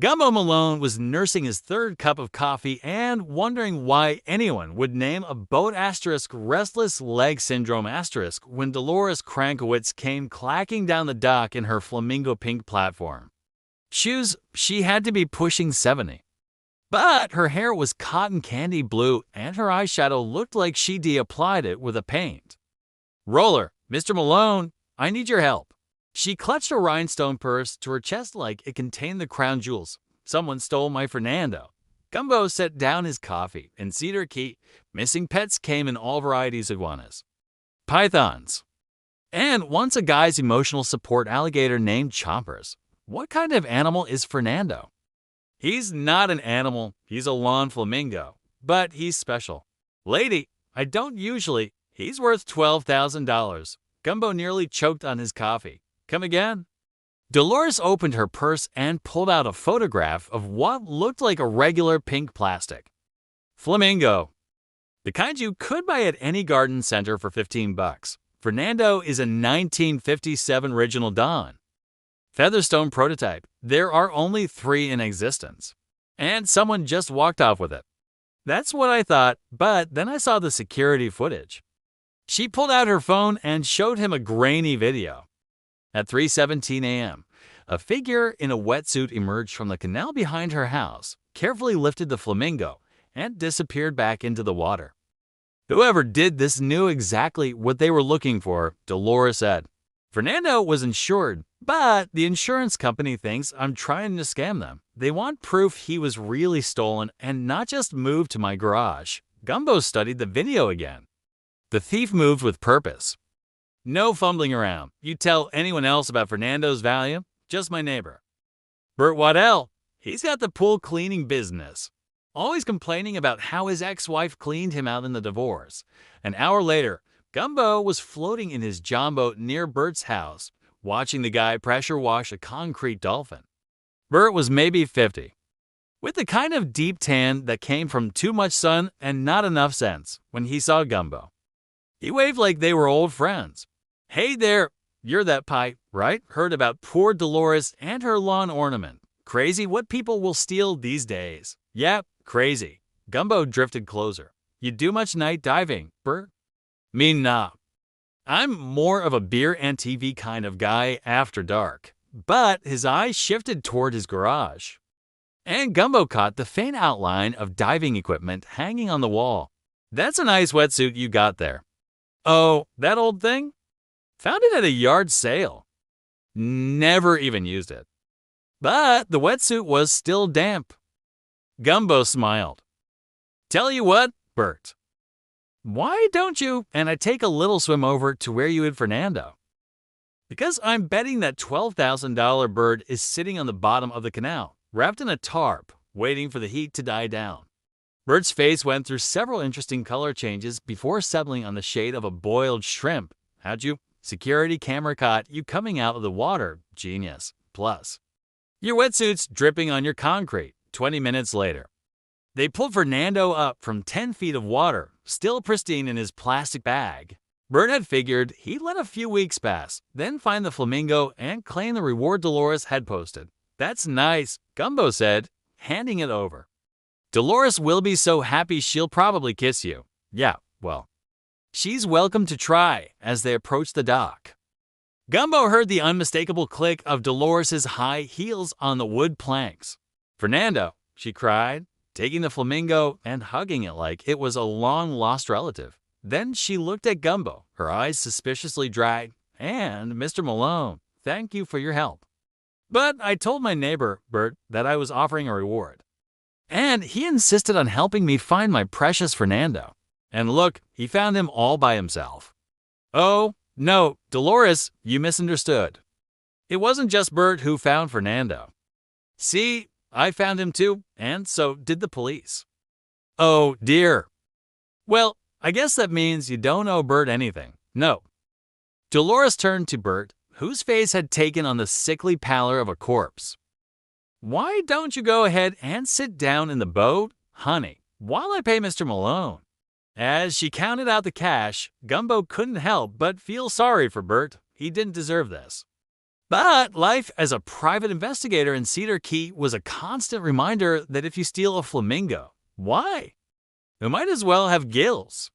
Gumbo Malone was nursing his third cup of coffee and wondering why anyone would name a boat asterisk Restless Leg Syndrome asterisk when Dolores Krankowitz came clacking down the dock in her flamingo-pink platform. Shoes, she had to be pushing 70. But her hair was cotton candy blue and her eyeshadow looked like she de-applied it with a paint. "Roller, Mr. Malone, I need your help." She clutched a rhinestone purse to her chest like it contained the crown jewels. "Someone stole my Fernando." Gumbo set down his coffee. In Cedar Key, missing pets came in all varieties of iguanas, pythons, and once a guy's emotional support alligator named Chompers. What kind of animal is Fernando? He's not an animal, he's a lawn flamingo, but he's special. "Lady, I don't usually." He's worth $12,000. Gumbo nearly choked on his coffee. "Come again?" Dolores opened her purse and pulled out a photograph of what looked like a regular pink plastic flamingo. The kind you could buy at any garden center for $15. Fernando is a 1957 original Dawn Featherstone prototype. There are only 3 in existence. And someone just walked off with it. That's what I thought, but then I saw the security footage. She pulled out her phone and showed him a grainy video. At 3:17 a.m., a figure in a wetsuit emerged from the canal behind her house, carefully lifted the flamingo, and disappeared back into the water. Whoever did this knew exactly what they were looking for, Dolores said. Fernando was insured, but the insurance company thinks I'm trying to scam them. They want proof he was really stolen and not just moved to my garage. Gumbo studied the video again. The thief moved with purpose. No fumbling around. You tell anyone else about Fernando's value? Just my neighbor, Bert Waddell. He's got the pool cleaning business. Always complaining about how his ex-wife cleaned him out in the divorce. An hour later, Gumbo was floating in his john boat near Bert's house, watching the guy pressure wash a concrete dolphin. Bert was maybe 50, with the kind of deep tan that came from too much sun and not enough sense when he saw Gumbo. He waved like they were old friends. "Hey there, you're that pipe, right? Heard about poor Dolores and her lawn ornament. Crazy what people will steal these days." "Yep, crazy." Gumbo drifted closer. "You do much night diving, Bert?" "Me nah. I'm more of a beer and TV kind of guy after dark." But his eyes shifted toward his garage, and Gumbo caught the faint outline of diving equipment hanging on the wall. "That's a nice wetsuit you got there." "Oh, that old thing? Found it at a yard sale. Never even used it." But the wetsuit was still damp. Gumbo smiled. "Tell you what, Bert. Why don't you and I take a little swim over to where you hid Fernando? Because I'm betting that $12,000 bird is sitting on the bottom of the canal, wrapped in a tarp, waiting for the heat to die down." Bert's face went through several interesting color changes before settling on the shade of a boiled shrimp. "How'd you? Security camera caught you coming out of the water. Genius. Plus, your wetsuit's dripping on your concrete." 20 minutes later, they pulled Fernando up from 10 feet of water, still pristine in his plastic bag. Bert had figured he'd let a few weeks pass, then find the flamingo and claim the reward Dolores had posted. "That's nice," Gumbo said, handing it over. "Dolores will be so happy she'll probably kiss you." "Yeah, well, she's welcome to try." As they approached the dock, Gumbo heard the unmistakable click of Dolores' high heels on the wood planks. "Fernando," she cried, taking the flamingo and hugging it like it was a long-lost relative. Then she looked at Gumbo, her eyes suspiciously dry. "And Mr. Malone, thank you for your help. But I told my neighbor, Bert, that I was offering a reward. And he insisted on helping me find my precious Fernando. And look, he found him all by himself." "Oh, no, Dolores, you misunderstood. It wasn't just Bert who found Fernando. See, I found him too, and so did the police." "Oh, dear. Well, I guess that means you don't owe Bert anything." "No." Dolores turned to Bert, whose face had taken on the sickly pallor of a corpse. "Why don't you go ahead and sit down in the boat, honey, while I pay Mr. Malone?" As she counted out the cash, Gumbo couldn't help but feel sorry for Bert. He didn't deserve this. But life as a private investigator in Cedar Key was a constant reminder that if you steal a flamingo, why? It might as well have gills.